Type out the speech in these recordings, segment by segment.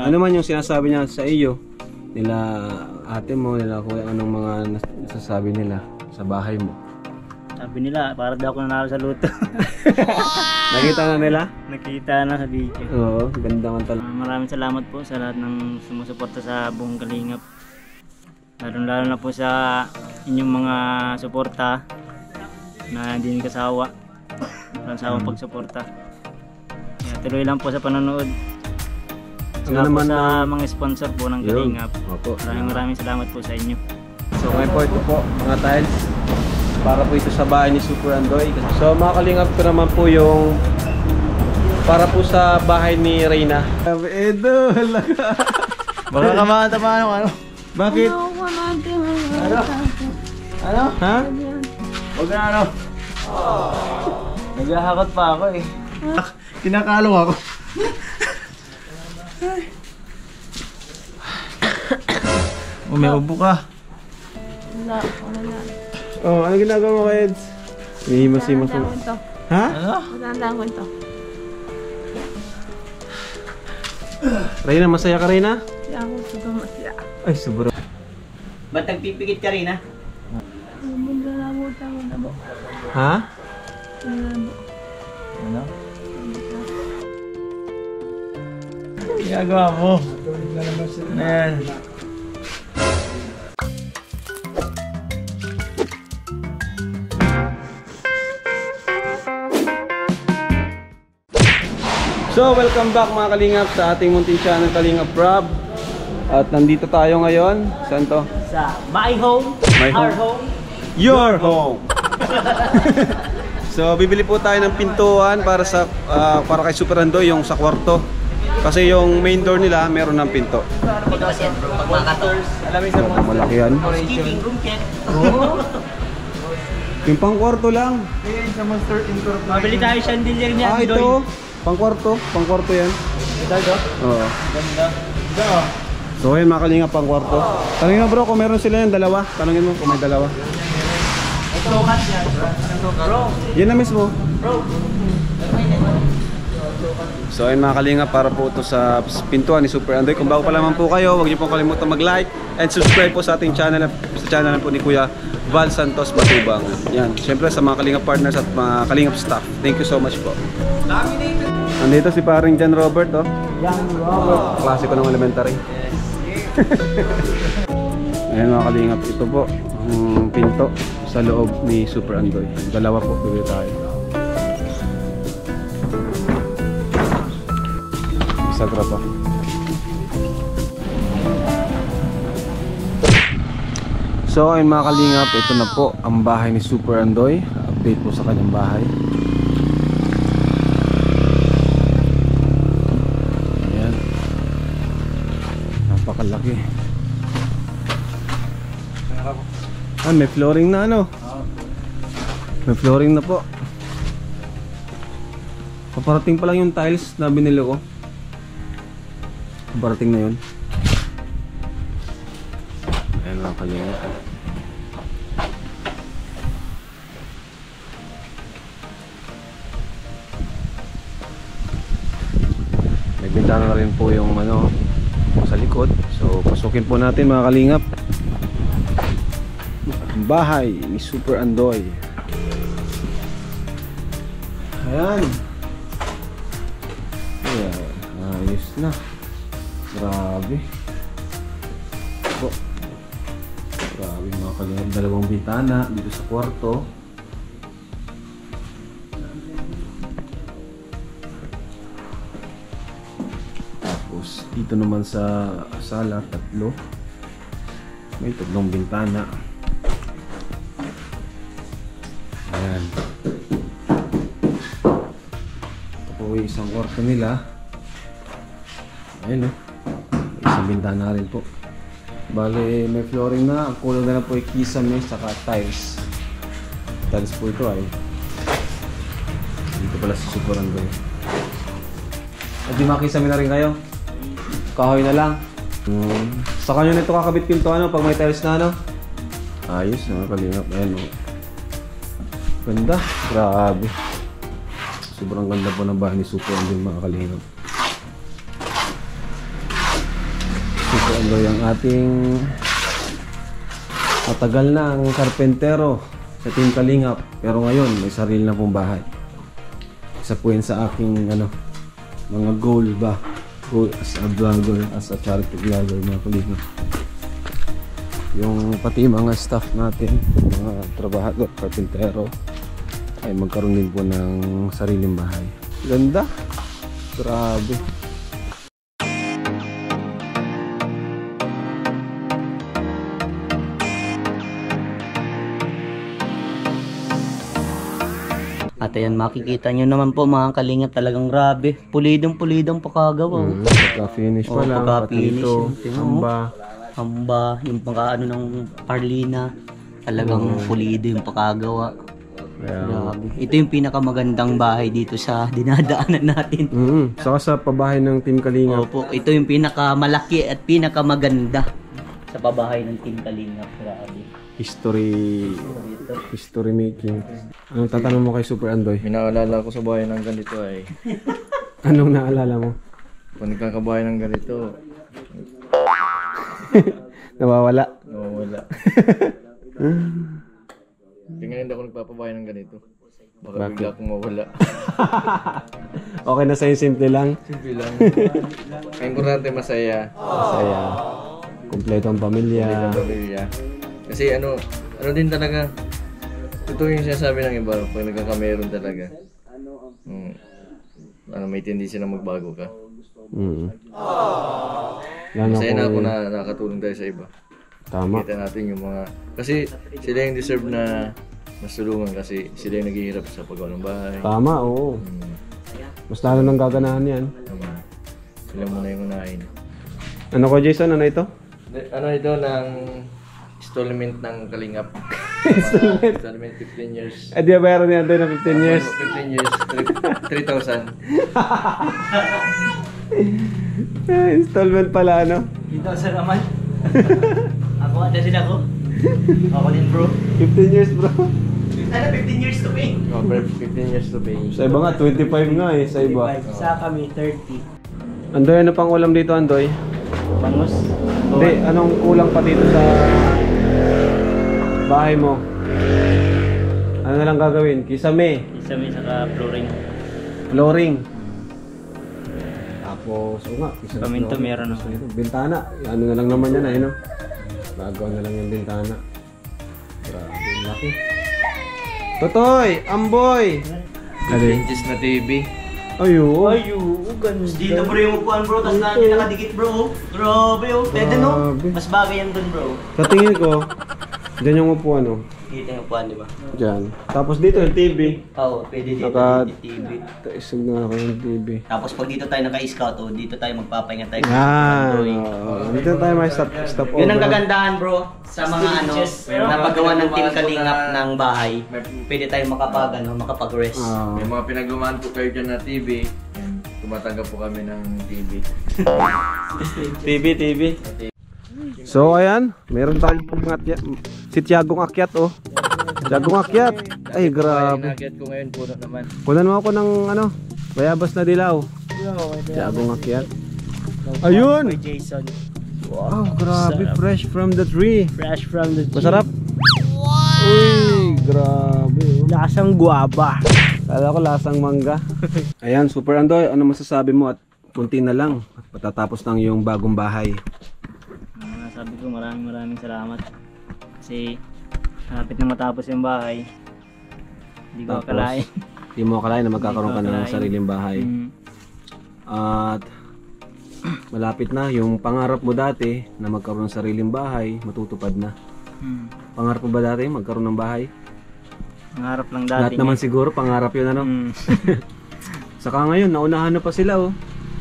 Ano man yung sinasabi niya sa iyo, nila ate mo, nila kuya, anong mga nasasabi nila sa bahay mo? Sabi nila, para daw ako nanalo sa luto. Nakita na nila? Nakita na sa video. Oo, ganda man talaga. Maraming salamat po sa lahat ng sumusuporta sa buong Kalingap. Lalo na po sa inyong mga suporta na hindi kasawa. Walang sawang pagsuporta. Kaya tuloy lang po sa panonood. Salamat po sa mga sponsor po ng Kalingap. Maraming salamat po sa inyo. So ngayon po ito po mga tiles para po ito sa bahay ni Super Andoy. So mga Kalingap ko naman po yung para po sa bahay ni Reyna. Edo, halaga. Baka kamata pa ano? Bakit? Ano? Ano? Ha? Huwag na ano? Naghahakot pa ako eh. Kinakalong ako. May ubo ka. Wala. Oh, ano ginagawa mo, Eds? Hihimos-himos mo. Ha? Ano? Matandaan ko ito. Reyna, masaya ka, Reyna? Hindi ako super masaya. Ay, sobra. Ba't nagpipikit ka rin ha? Nalamutan ko na po. Ha? Ano? Ginagawa mo. Ayan. So, welcome back mga Kalingap sa ating munting channel Kalingap Rob. At nandito tayo ngayon. Saan to? Sa my home, My our home. home, Your home! So, bibili po tayo ng pintuan para sa para kay Super Andoy, yung sa kwarto. Kasi yung main door nila, meron ng pinto. pag mga kators, alam mo sa Malaki yan. skipping room kit. Yung pang kwarto lang. Mabili tayo chandelier niya. Ah, ito. Pang kwarto. Pang kwarto yan. Ito. Oo. Ganda. Ito. So, ayun mga Kalingap, pang kwarto. Tanungin mo bro, kung meron sila yung dalawa. Tanungin mo kung may dalawa. Ito kat yan. Bro. Yan na mismo. Bro. So ayun mga Kalingap, para po ito sa pintuan ni Super Andoy. Kung bago pa lamang po kayo, huwag niyo pong kalimutan mag-like and subscribe po sa ating channel, sa channel po ni Kuya Val Santos Matubang. Yan, syempre sa mga Kalingap partners at mga Kalingap staff. Thank you so much po. Nandito si paring John Robert, oh. Young Robert. Klase ko ng elementary. Ayan mga Kalingap, ito po ang pinto sa loob ni Super Andoy. Dalawa po, bibili tayo. Isa pa. So ayun mga Kalingap, ito na po ang bahay ni Super Andoy. Update po sa kanyang bahay. Ayan. Napakalaki. Ah, may flooring na ano? May flooring na po. Paparating pa lang yung tiles na binili ko. Paparating na yun. Ayan lang Kalingap. Nagbintana na rin po yung ano sa likod. So pasukin po natin mga Kalingap ang bahay ni Super Andoy. Ayan. Ayan, ayos na. Grabe. Po. Grabe mga Kalingap, dalawang bintana dito sa kwarto. Tapos dito naman sa sala, tatlo. May tatlong bintana. Ayan. Ito po yung isang kwarto nila. Ayan o. Isang bintana rin po. Bale, may flooring na. Ang kulang na lang po ay kisame saka tiles. Tiles po ito ay. Dito pala si Super Andoy. At di makisame na rin kayo. Kahoy na lang. Sa kanya nito kakabit pinto ano pag may tiles na ano. Ayos mga Kalingap. Ayan o. Ganda. Grabe. Sobrang ganda po ng bahay ni Super Andoy mga Kalingap. Super Andoy ang ating matagal na ang karpentero sa Team Kalingap. Pero ngayon, may sarili na pong bahay. Isa po yan sa aking mga goal ba? Goal as a vlogger, as a charity vlogger, mga Kalingap. Yung pati mga staff natin, mga trabahador, karpentero, ay magkaroon din po ng sariling bahay. Ganda! Grabe! At ayan, makikita nyo naman po mga Kalingap, talagang grabe. Pulidong-pulidong pakagawa. Pagka-finish pa lang, pagka-finish, patito, hamba. Hamba, yung pagkaano ng Arlina, talagang pulido yung pakagawa. Grabe. Ito yung pinakamagandang bahay dito sa dinadaanan natin. Saka sa pabahay ng Team Kalingap. Opo, ito yung pinakamalaki at pinakamaganda sa pabahay ng Team Kalingap. Grabe. History making. Anong tatanong mo kay Super Andoy? May naalala ko sa bahay ng ganito ay Anong naalala mo? kung nagkakabahay ng ganito, Nawawala. nawawala. Tingnan hindi ako nagpapabahay ng ganito. Baka bigla akong mawala. Okay na sa'yo, simple lang. Simple lang. Ang importante masaya. Masaya. Kompleto ang pamilya. Ang pamilya. Kasi ano din talaga, totoo yung sinasabi ng iba, pag nagkakameron talaga. May tendency na magbago ka. Masaya na ako na nakakatulong tayo sa iba. Tama. Kita natin yung mga, kasi sila yung deserve na mas tulungan kasi sila yung naghihirap sa paggawa ng bahay. Tama, oo. Mas lalo nang gaganahan yan. Sila muna yung unahin. Ano ko, Jason? Ano ito? Ano ito ng installment ng Kalingap? Installment 15 years. Eh, di ba bayaran niya doon ng 15 years? 15 years, 3,000. Installment pala, ano? Dito sa naman. Ako, ada sila ko. Ako din bro. 15 years, bro. Ano, 15 years to pay? Oh, 15 years to pay. Sa iba nga, 25 nga eh, sa iba. Sa kami, 30. Andoy, ano pang ulam dito, Andoy? Bangus. Hindi, anong kulang pa dito sa bahay mo? Ano na lang gagawin? Kisame, Isa may saka flooring. flooring. Tapos, oo nga, kisame. Paminto meron ako. Bintana, ano na lang naman yan, no? Bagaw na lang yung bintana. Grabe, laki. Totoy! Amboy! 15 inches na TV. Ayun. Ganda. Dito bro yung upuan bro, tapos natin nakadikit bro. Grabe oh, pwede no? Grabe. Mas bagay yan dun bro. Sa tingin ko, dyan yung upuan, no? Dito yung upuan, di ba? Dyan. Tapos dito yung TV. Oo, pwede dito Naka- yung TV. Taisog na ako yung TV. Tapos pag dito tayo naka-scout, oh, dito tayo magpapahinga tayo. Yan. Enjoy. Dito tayo may stop over. Yun ang kagandahan bro, sa mga napagawa ng Team Kalingap ng bahay. Pwede tayo makapag-rest. May mga pinaglumaan po kayo dyan na TV. Yan, tumatanggap po kami ng TV. TV. So ayan, meron tayong pangat si Tiagong Akyat, oh. Tiagong Akyat. Ay, grabe. Nakit ko ngayon puro naman. Kunan mo ako ng bayabas na dilaw. Tiagong Akyat. Ayun. Jason. Wow, grabe, fresh from the tree. Fresh from the Masarap. Wow. Uy, grabe. Oh. Lasang guaba. Kala ko lasang mangga. Ayan, Super Andoy, ano masasabi mo at kunti na lang at patatapos ng yung bagong bahay. Sabi ko maraming salamat. Kasi malapit na matapos yung bahay. Hindi ko Tapos, akalain. Hindi mo akalain na magkakaroon ka Hindi ko ng akalain. sariling bahay. At malapit na yung pangarap mo dati na magkaroon ng sariling bahay, matutupad na. Pangarap mo ba dati magkaroon ng bahay? Nangarap lang dati. Lahat naman siguro pangarap yun, ano? Saka ngayon, naunahan na pa sila, oh.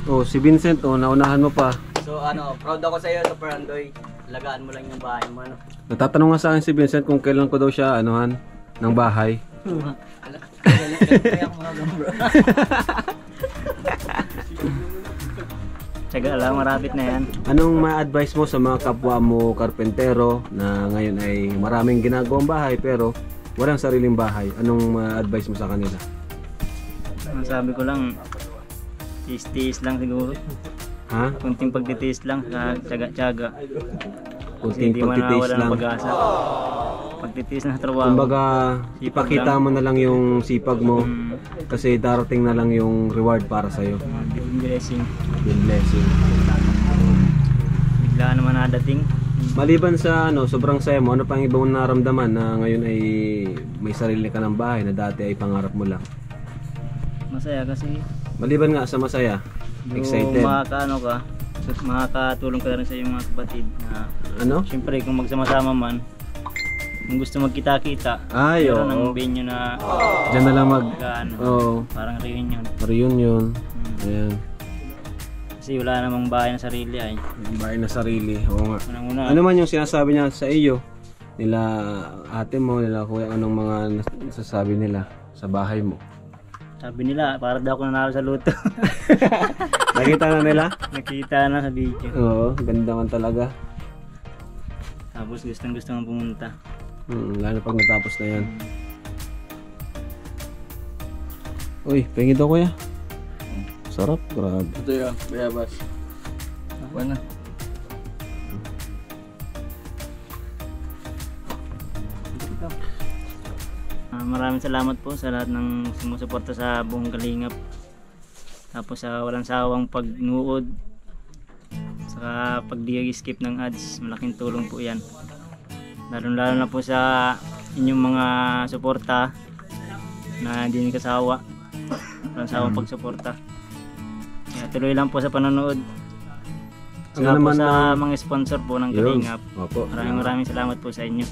Oh, si Vincent, oh, naunahan mo pa. So proud ako sa iyo, Super Andoy. Alagaan mo lang yung bahay mo, ano? Natatanong nga sa akin si Vincent kung kailan ko daw siya, anuhan, ng bahay. Kaya mga bro. Tsaga lang, marapit na yan. Anong ma-advise mo sa mga kapwa mo karpentero na ngayon ay maraming ginagawang bahay pero walang sariling bahay? Anong ma-advise mo sa kanila? Ang sabi ko lang, tiis-tiis lang siguro. Ha? Kunting pagtitiis lang, tsaga-tsaga. Kunting Hindi man pagtitiis nawawala ng lang. pag-asa. Pagtitiis ng trabaho. Kumbaga, Sipag ipakita lang. mo na lang yung sipag mo kasi darating na lang yung reward para sa'yo. Blessing. Yung blessing. Bigla naman nadating. Maliban sa sobrang saya mo, ano pang ibang naramdaman na ngayon ay may sarili ka ng bahay na dati ay pangarap mo lang? Masaya kasi Maliban nga sa masaya, excited. makakaano ka, makakatulong ka rin sa iyong mga kapatid na Ano? siyempre kung magsama-sama man, kung gusto magkita-kita, Ay, meron ng oo. venue na Diyan na lang ano, parang reunion. reunion. Ayan. Kasi wala namang bahay na sarili ay. Yung bahay na sarili. Oo nga. Unang-una, Ano man yung sinasabi niya sa iyo, nila ate mo, nila kuya, anong mga nasasabi nila sa bahay mo? sabi nila, para daw ako nanalo sa luto. Nakita na nila? Nakita na sa video. Oo, ganda man talaga. Tapos gustong-gusto nga pumunta. Lalo pag natapos na yan. Uy, pengi daw kuya. Sarap, grabe. Ito yung bayabas. Wala na. Maraming salamat po sa lahat ng sumusuporta sa buong Kalingap. Tapos sa walang sawang pagnuod, saka pag-skip ng ads, malaking tulong po yan. Lalo na po sa inyong mga suporta na hindi nyo kasawa. Walang sawang pagsuporta. Kaya tuloy lang po sa panonood. Saka po naman sa mga sponsor po ng Kalingap. Opo. Maraming salamat po sa inyo.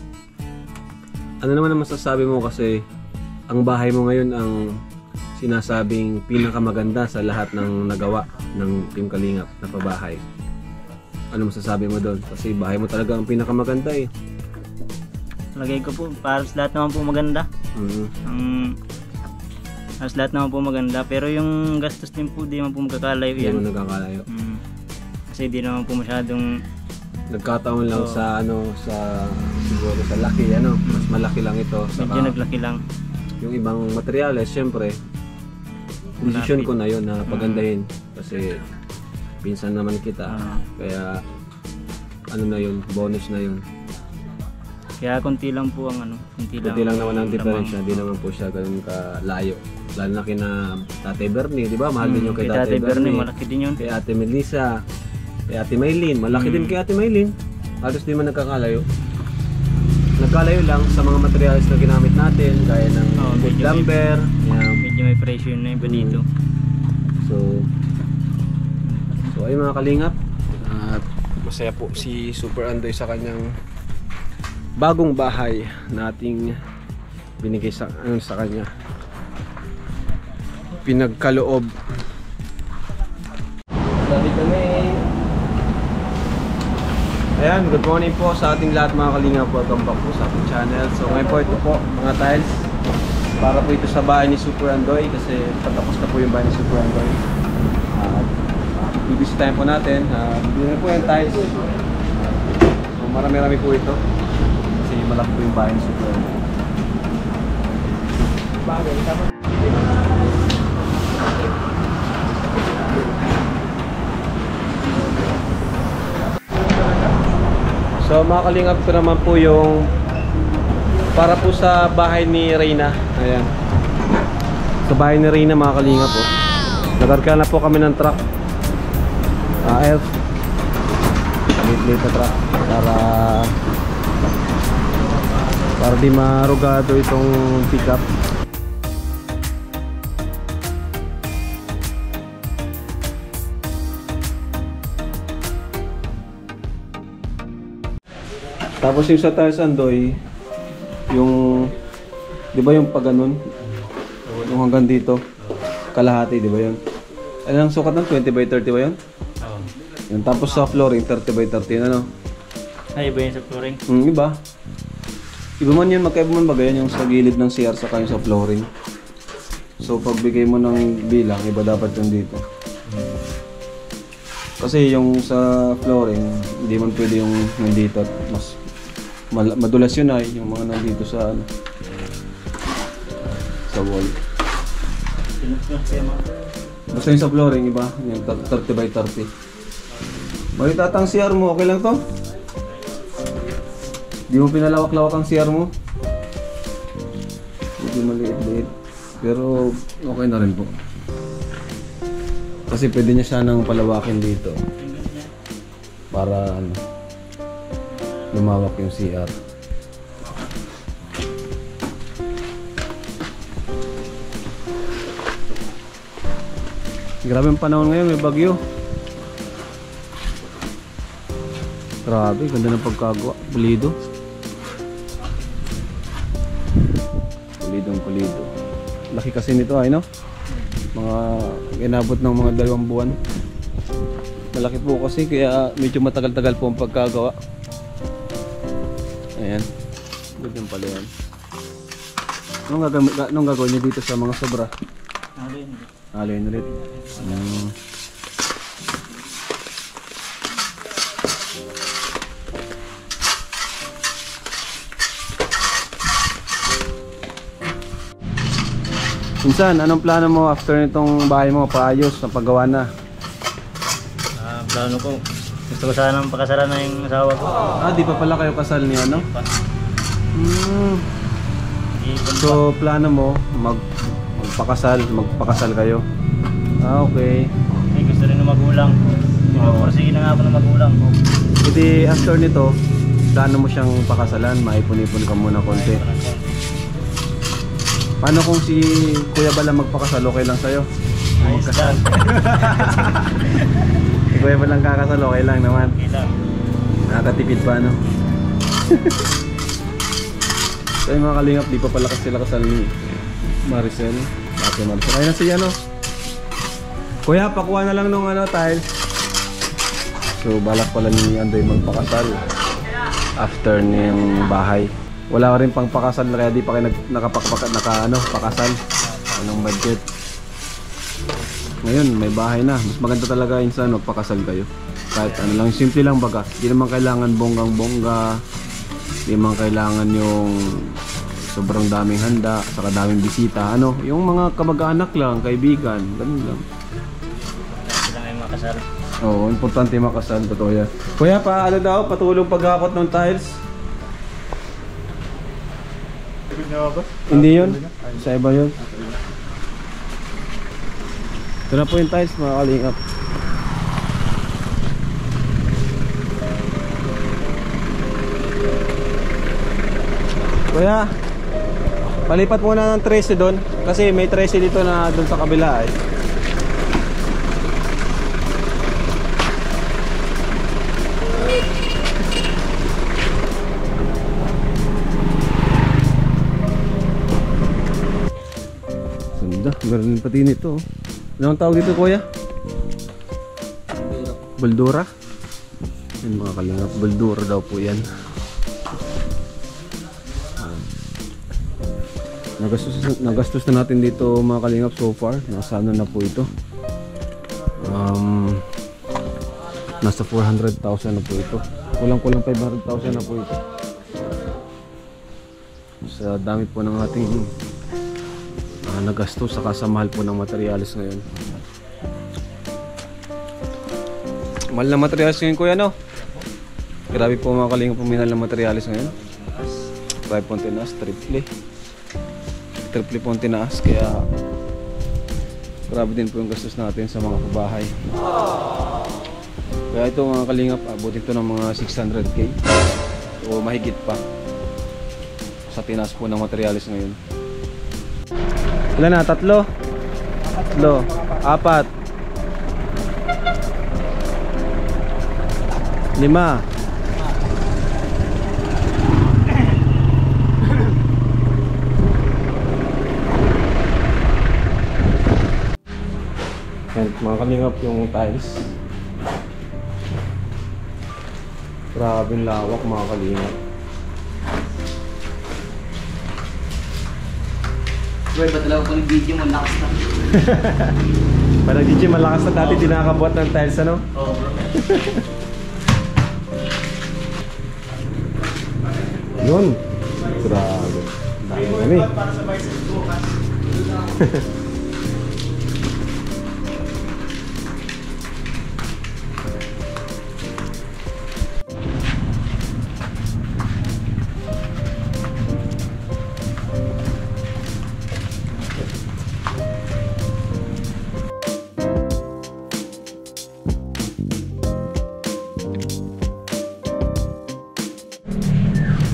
Ano naman ang masasabi mo kasi ang bahay mo ngayon ang sinasabing pinakamaganda sa lahat ng nagawa ng Team Kalingap na pabahay. Ano masasabi mo doon? Kasi bahay mo talaga ang pinakamaganda eh. Lagay ko po, para sa lahat naman po maganda. Halos lahat naman po maganda, pero yung gastos din po di naman po magkakalayo Hindi yan. mo nagkakalayo. Kasi di naman po masyadong Nagkataon lang sa siguro sa laki mas malaki lang ito. medyo naglaki lang. Yung ibang materyales, syempre, decision ko na yun na pagandahin kasi pinsan naman kita. Kaya ano na yun, bonus na yun. Kaya konti lang po ang konti Kunti lang naman ang diferensya, hindi naman po siya ganun kalayo. Lalo na kina Tate Bernie, di ba? Mahal din yung kay Tate Bernie. Malaki din yun. Kay Ate Melissa, kay Ate Maylin, malaki din kay Ate Maylin. Halos di man nagkakalayo. Nagkalayo lang sa mga materials na ginamit natin, gaya ng wood medyo lumber. Yan. Medyo may presyo na iba dito. So ayun mga kalingap. At masaya po si Super Andoy sa kanyang bagong bahay na ating binigay sa kanya. Pinagkaloob. Dali kami. Ayan, good morning po sa ating lahat mga kalingap. Welcome back po sa ating channel. So ngayon po ito po mga tiles para po ito sa bahay ni Super Andoy kasi patapos na po yung bahay ni Super Andoy. At bibisitahin po natin. Bibili po yung tiles. So marami-rami po ito kasi malaki po yung bahay ni Super Andoy. So mga kalingap, ito naman po yung para po sa bahay ni Reyna. Ayan. Sa bahay ni Reyna mga kalingap po. Nagarka na po kami ng truck. Elf. Late na truck para di marugado itong pickup. Tapos yung sa tiles Andoy, yung, di ba yung pag ganun? Yung hanggang dito, kalahati, di ba yun? Ano ang sukat ng 20 by 30 ba yun? Oo. Yun, tapos sa flooring, 30 by 30, ano? Ay, iba yun sa flooring. Iba. Iba man yun, magkaiba man ba ganyan yung sa gilid ng CR saka yung sa flooring. So pagbigay mo ng bilang, iba dapat yung dito. Kasi yung sa flooring, hindi man pwede yung nandito at mas madulas yun ay yung mga nandito sa sa wall. Basta yung sa flooring iba, yung 30 by 30. Malitat ang CR mo, okay lang to? Di mo pinalawak-lawak ang CR mo? Hindi maliit-liit. Pero okay na rin po. Kasi pwede niya siya nang palawakin dito. Para ano, lumawak yung CR. Grabe ang panahon ngayon, may bagyo. Grabe, ganda ng pagkagawa. Pulido. Pulidong-pulido. Laki kasi nito ay no? Mga inabot ng mga 2 buwan. Malaki po kasi kaya medyo matagal-tagal po ang pagkagawa. Ayan. Ganyan pala yan. Anong gagawin niyo dito sa mga sobra? Alin ulit. Minsan, anong plano mo after nitong bahay mo? Paayos, na paggawa na? Plano ko, gusto ko sanang pakasalan na yung asawa ko. Di pa pala kayo kasal ni ano? Ipon pa. So, plano mo, magpakasal kayo? Okay. Eh, gusto rin ng magulang. Pinupursige na nga ako ng magulang ko. Hindi, after nito, plano mo siyang pakasalan, maipon-ipon ka muna konti. Paano kung si Kuya Bala magpakasal, okay lang sa'yo? Ayos lang. Si Kuya Bala kakasal, okay lang naman. Okay lang. Nakakatipid pa, no? So yung mga kalingap, di pa pala kasi sila kasal ni Maricel. Ate Maricel. Ayun na siya, no? Kuya, pakuha na lang nung tiles. So balak pala ni Andoy magpakasal after niyang bahay. Wala rin pang pakasal na kaya di pa kayo pakasal. Anong budget? Ngayon may bahay na. Mas maganda talaga insan magpakasal kayo. Kahit ano lang, simple lang baga. Di naman kailangan bonggang-bongga. Di naman kailangan yung sobrang daming handa, saka daming bisita. Ano, yung mga kamag-anak lang, kaibigan, ganun lang. Sila ngayon makasal. Oo, importante makasal, totoo yan. Kuya, patulong paghakot ng tiles? Hindi yun? Sa iba yun? Ito na po yung tiles, mga kalingap. Kuya, palipat muna ng 13 doon. Kasi may 13 dito na doon sa kabila eh. Meron pati nito. Anong tawag dito, kuya? Baldura. Yan mga kalingap, baldura daw po yan. Nagastos na natin dito mga kalingap so far. Nasa ano na po ito? Nasa 400,000 na po ito. Kulang-kulang 500,000 na po ito. Sa dami po ng ating nagastos, saka sa mahal po ng materials ngayon. Mahal na materials ngayon, kuya, no? Grabe po mga kalingap, puminal ng materials ngayon. 5 po tinaas, triple po tinaas, kaya grabe din po yung gastos natin sa mga kabahay. Kaya ito mga kalingap, abutin ito ng mga 600k o mahigit pa sa tinaas po ng materials ngayon. Ilan na? 3? 4? 5? Yan, mga kalingap yung tiles. Grabing lawak mga kalingap. Bro, ba't talaga ko video mo, lakas na. Parang DJ malakas na dati, di nakakabuhat ng tiles, ano? Oo, bro. Yun. Grabe. Dami kami.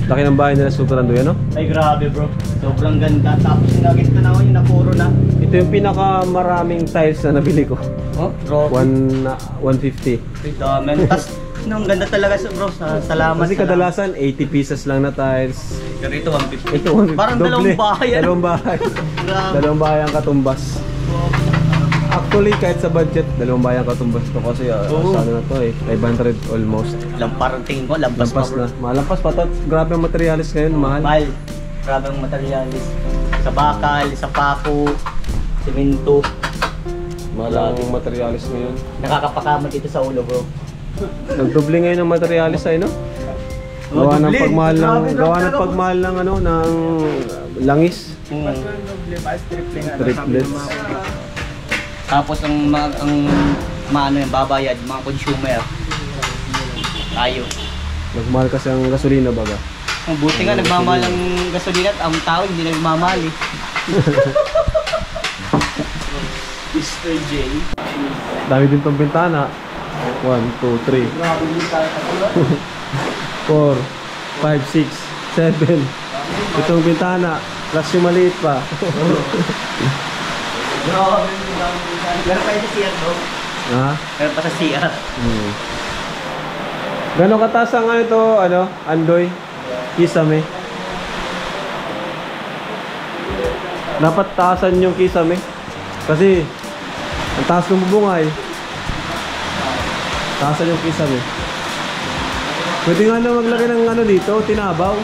Laki ng bahay nila Super Andoy, ano? Ay grabe bro, sobrang ganda. Tapos yung ganito na ako yung napuro na. Ito yung pinakamaraming tiles na nabili ko. Oh, bro. 150. Dami. Tapos ang ganda talaga bro, salamat. Kasi kadalasan 80 pieces lang na tiles. Ganito 150. Ito Parang doble. dalawang bahay. Dalawang bahay. Grabe. Dalawang bahay ang katumbas. Actually, kahit sa budget, dalawang bahay ang katumbas to kasi Oo. sa ano na to 500 almost. Parang tingin ko, lampas Lampas na. Malampas pa to. Grabe ang materialis ngayon, mahal. Mahal. Grabe ang materialis. Sa bakal, sa pako, simento. Mahal ang materialis ngayon. Nakakapakamot dito sa ulo bro. Nagdoble ngayon ang materialis ay no? Oh, Gawa ng doble. pagmahal ng Grabe, gawa ng grabe. pagmahal ng ano ng langis. Triplets. Tapos ang maano yung babayad, mga consumer. Tayo. Nagmahal kasi ang gasolina baga. Ang buti nga nagmamahal ang gasolina at ang tao hindi nagmamahal eh. Mr. J. Dami din tong bintana. 1, 2, 3, 4, 5, 6, 7. Itong bintana. Plus yung maliit pa. Meron pa yun sa CR bro. Ha? Meron pa sa CR. Gano'ng kataas ang ano ito, Andoy? Kisame. Dapat taasan yung kisame. Kasi, ang taas ng bubungay. Taasan yung kisame. Pwede nga na maglagay ng ano dito, tinabaw.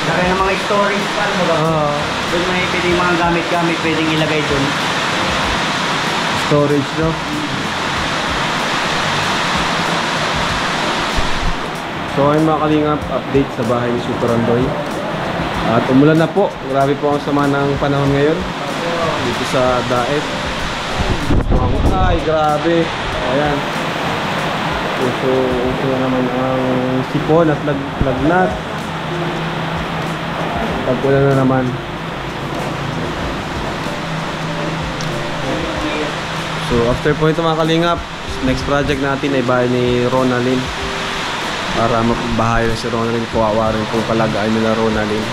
Kaya ng mga storage pa ano ba? Oo. Doon may pwedeng mga gamit-gamit pwedeng ilagay doon. Storage, no? So ayun mga kalingap, update sa bahay ni Super Andoy. At umulan na po. Grabe po ang sama ng panahon ngayon dito sa Daet. Ay, grabe. Ayan. Uso na naman ang sipon at lagnat. Tagpulan na naman. So after po ito mga kalingap, next project natin ay bahay ni Ronalyn. Para mabahay na si Ronalyn, kawawa rin kung kalagayan nila Ronalyn.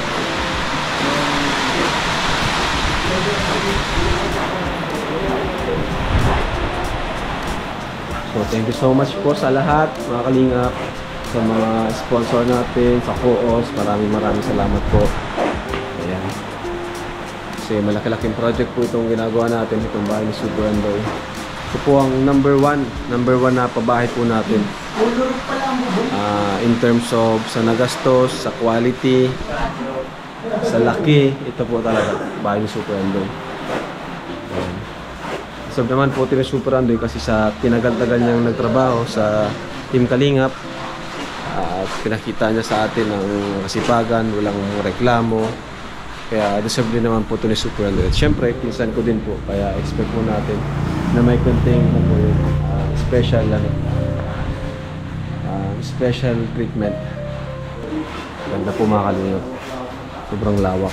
So thank you so much po sa lahat mga kalingap, sa mga sponsor natin, sa Co-os, maraming salamat po. Ayan. Kasi malaki-laking project po itong ginagawa natin, itong bahay ni Super Andoy. Ito po ang number one na pabahay po natin. In terms of sa nagastos, sa quality, sa laki, ito po talaga bahay ni Super Andoy. Sabi naman po ni Super Andoy kasi sa tinagal-tagal niyang nagtrabaho sa Team Kalingap, at pinakita niya sa atin ang kasipagan, walang reklamo, kaya deserve din naman po ito ni Super Andoy. At syempre, pinsan ko din po, kaya expect po natin na may konting special treatment. Ganda po mga kalingap, sobrang lawak.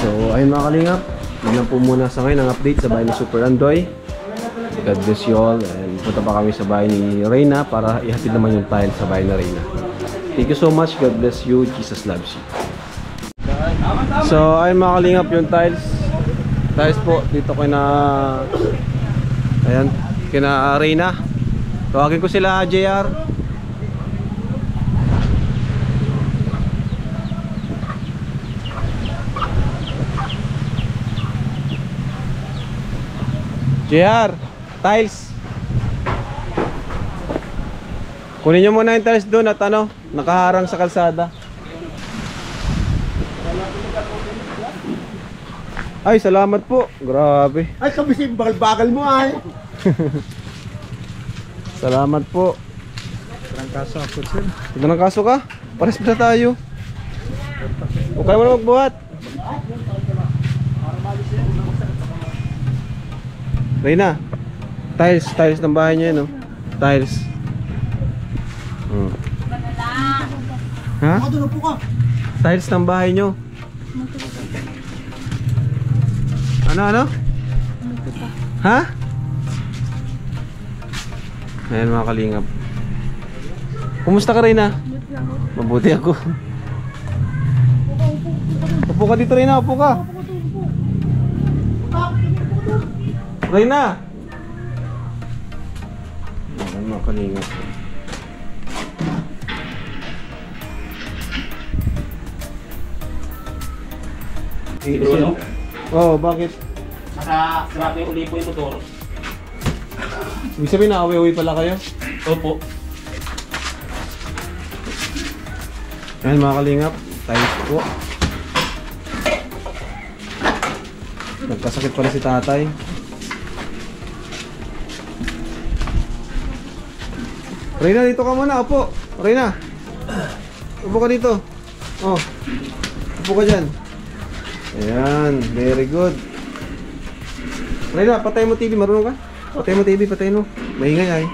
So ayun mga kalingap, yun lang po muna sa ngayon ang update sa bahay ni Super Andoy. God bless you all, and punta pa kami sa bahay ni Reyna para ihatid naman yung tile sa bahay ni Reyna. Thank you so much, God bless you, Jesus loves you. So ayun mga kalingap, yung tiles po dito kina Reyna. Tawagin ko sila JR. JR, tiles. Kunin nyo muna yung tiles doon at nakaharang sa kalsada. Ay, salamat po. Grabe. Ay, kabising bakal-bakal mo ay. Salamat po. Trangkaso ako, sir. Trangkaso ka? Pares pa tayo. Huwag ka naman magbuhat. Reyna, tiles ng bahay niya, no? Tiles. Ha? Tiles ng bahay niyo. Ano? Ha? Ayan mga kalingap. Kumusta ka, Reyna? Mabuti ako. Upo ka dito, Reyna. Upo ka. Reyna! Ayan, mga kalingap. Oo, bakit? Nakasarap yung uli po yung motor. Ibig sabihin na awi-awi pala kayo? Opo. Ayan mga kalingap, tight po. Nagkasakit pala si tatay. Reyna, dito ka muna, upo. Reyna, upo ka dito. Oh, upo ka dyan. Ayan, very good. Reyna, patay mo TV, marunong ka? Patay mo TV, patay mo. Maingay ay.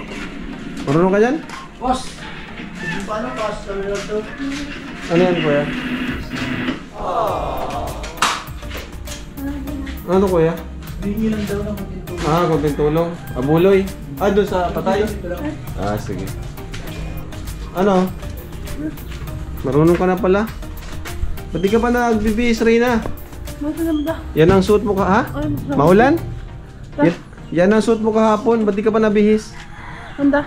Marunong ka dyan? Boss! Paano boss? Kami lang to. Ano yan, kuya? Ano, kuya? Hingi lang daw ng konting tulong. Ah, konting tulong. Abuloy. Ah, doon sa patay? Ah, sige. Ano? Marunong ka na pala? Ba't di ka pa nagbibihis, Reyna? Masarap ba? Yan ang suot mo ka, ha? Ay, masarap. Maulan? Yan ang suot mo kahapon. Ba't di ka pa nabihis? Handa.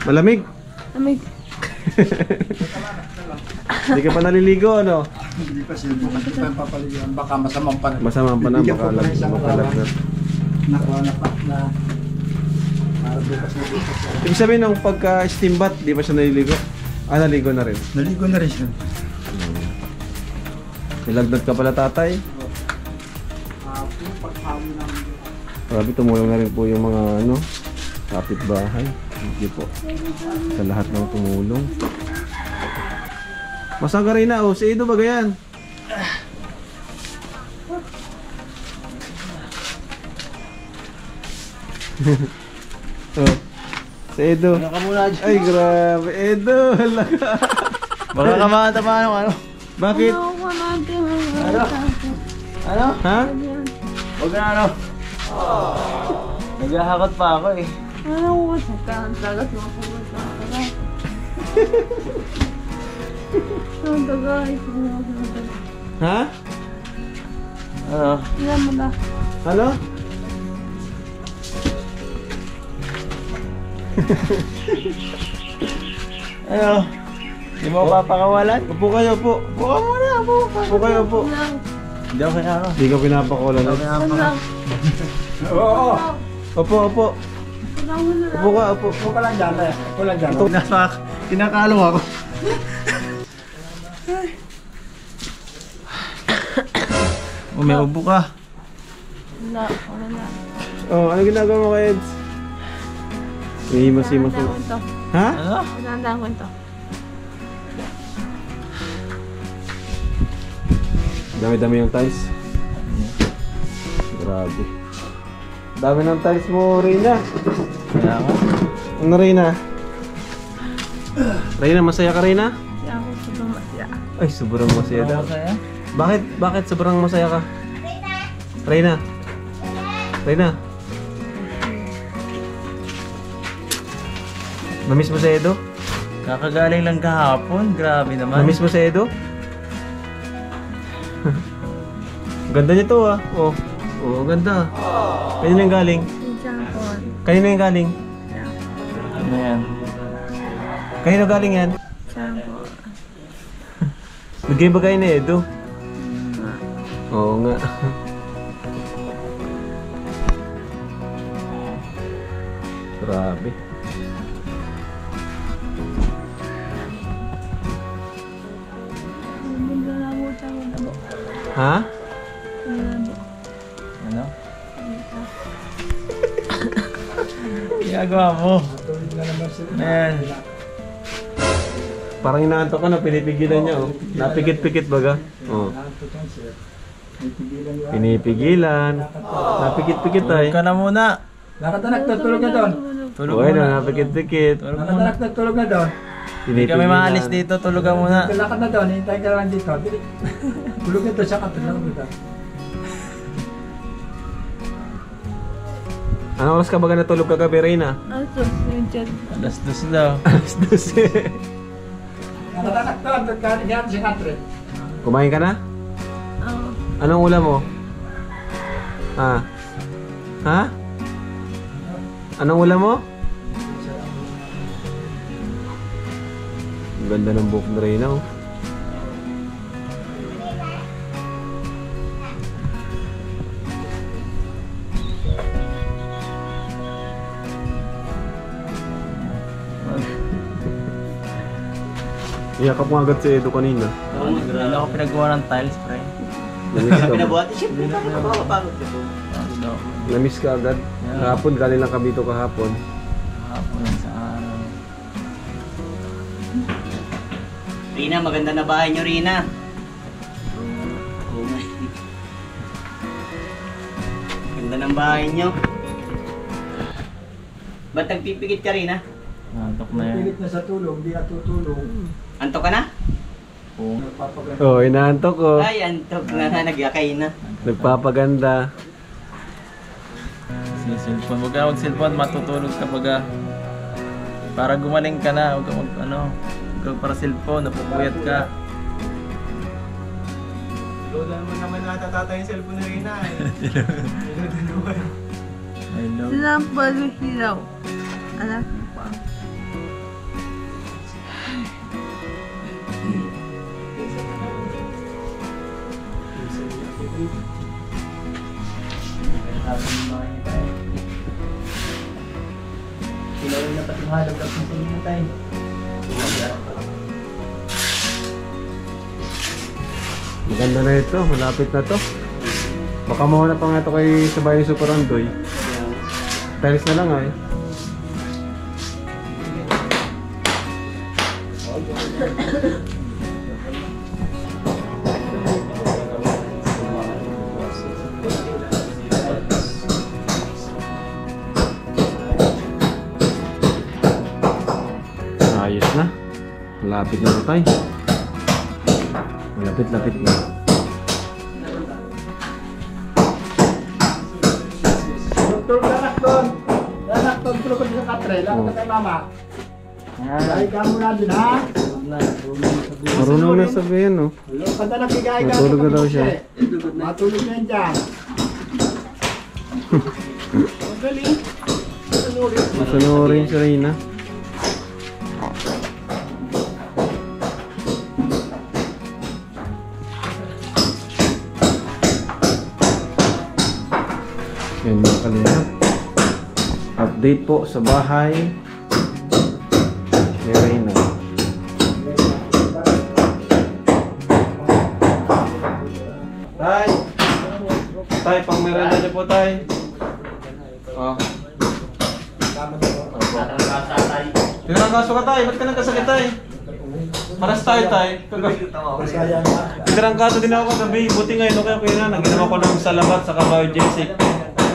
Malamig? Amig. Di ka pa naliligo, ano? Hindi pa sila bukas. Hindi pa yung papaligiran. Baka masamang pa rin. Masama pa na, Bibigyan ko pa ng isang makalagnat. Nakuha na pa na. Para bukas na bukas. Ibig sabihin nung pagka-steam bath, di ba siya naliligo? Ah, naligo na rin. Naligo na rin siya. Nilagnat ka pala, tatay. Pagkami ng Grabe, tumulong na rin po yung mga ano, kapitbahay. Hindi po. Sa lahat ng tumulong. Masaga rin na, oh. Si Edo ba ganyan? Oh. Si Edo. Ano ka muna dyan? Ay, grabe. Edo, hala ka. Baka kamata pa ano? Bakit? Ano ko natin? Ano? Ha? Huwag na ano. Naghahakot pa ako eh. Ano ko sa tagas mo ko sa tagas. Ang tagas. Ha? Ano? Ilan mo na? Ano? Ano? Hindi mo papakawalan? Upo kayo, upo. Upo ka muna, upo. Upo kayo, upo. Ilan? Hindi ako kaya ako. Hindi ka pinapakulan. Ilan? Oo! Upo, upo. Ilan mo na? Upo ka, upo. Huwag ka lang dyan. Huwag ka lang dyan. Kinakalong ako. May ubo ka. Wala. Wala na. Oh, ano ginagawa mo kay Eds? Himos-himos mo. Ito. Ha? Ano? Pinandaan ko ito. Dami-dami yung tiles. Grabe. Dami ng tiles mo, Reyna. Kaya ako. Ano, Reyna? Reyna, masaya ka, Reyna? Kaya ako sobrang masaya. Ay, sobrang masaya daw. Masaya? Bakit sobrang masaya ka? Reyna? Reyna? Namiss mo si Edo? Kakagaling lang kahapon. Grabe naman. Namiss mo si Edo? Ganda niya to, ah. Oh. Oh, ganda. Kanina yung galing? Jampon. Kanina yung galing? Ano yan? Kanina galing yan? Jampon. Bigay ba kayo ni Edo? Oo nga. Grabe. Ha? Ano? Ginagawa mo. Ayan. Parang inaantok ka na, pinipigilan niya, oh. Napikit-pikit baga. Oh. Pinipigilan. Napikit-pikit ay. Tulog ka na muna. Nakatanak, tulog na doon. Tulog Okay muna. na, napikit-pikit. Tulog muna. Nakatanak, tulog na doon. Hindi kami maalis dito. Tulog ka muna. Lakad na doon, hintayin ka lang dito. Tulog na doon, siya katulog dito. Ano oras ka baga natulog kagabi, Reyna? Asos, yung dyan. Alas dos daw. Alas 12. Natataktan, nagkanin yan si Catherine. Kumain ka na? Oo. Anong ulam mo? Ha? Ha? Anong ulam mo? Ang ganda ng buhok ni Reyna, oh. Iyakap mo agad si Edo kanina. Hindi ako pinagawa ng tiles, pre. Namiss ka ba? Pinabuhat, siyempre paano mapapagod ka po? Pagod ako. Namiss ka agad? Kahapon, galing lang kami dito kahapon. Hapon sa araw. Rina, maganda na bahay nyo, Rina. Ganda ng bahay nyo. Ba't nagpipikit ka, Rina? Nantok na yan. Pilit na sa tulong, di natutulong. Antok ka na? Oo. Nagpapaganda. Oh, inaantok ko. Ay, antok na. Nagyakay na. Nagpapaganda. Kasi cellphone. Huwag ka mag-cellphone, matutulog ka pag para gumaling ka na. Huwag ka huwag ka para cellphone, napupuyat ka. Loadan mo naman natatatay yung cellphone na rin na eh. Hello. Sinampalo silaw. Anak mo pa. Sinawin na pati halog at masilin na tayo. Maganda na ito. Malapit na to. Baka mauna pa nga ito kay sabay ni Super Andoy. Tiles na lang ay. Ayos na. Malapit na tayo. Malapit-lapit na. Tulog anak doon. Anak doon, tulog ko sa Catherine. Lakad na kay mama. Ay, ka muna din, ha? Marunong na sabihin, no? Lakad na nagkigay ka. Matulog na daw siya. Matulog na yan dyan. Magaling. Masunurin si Reyna. Yan mga kalingap. Update po sa bahay ni Reyna. Tay! Tay, pang merenda niyo po, tay. Oh. Tinarangkaso ka, tay. Ba't ka nagkasakit, tay? Paras tayo, tay. Tinarangkaso din ako kagabi. Buti ngayon, okay na. Nag-inom ako ng salabat sa biogesic.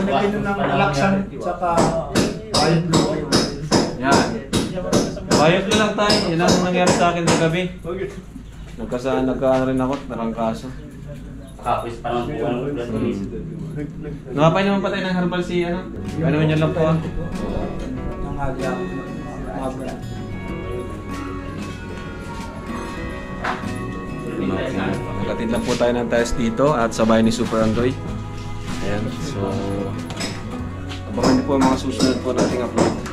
Nag-inom ng laksan, saka ayun blue. Yan. Bayot na lang, tay. Yan ang nangyari sa akin kagabi. Nagkaan rin ako, narangkaso. Kapis pa lang po ang Nakapay naman pa tayo ng herbal si ano. Ano man yan lang po, ah. Nangadya. Nagkatid lang po tayo ng test dito at sabay ni Super Andoy. Ayan, so abangan niyo po ang mga susunod po nating upload.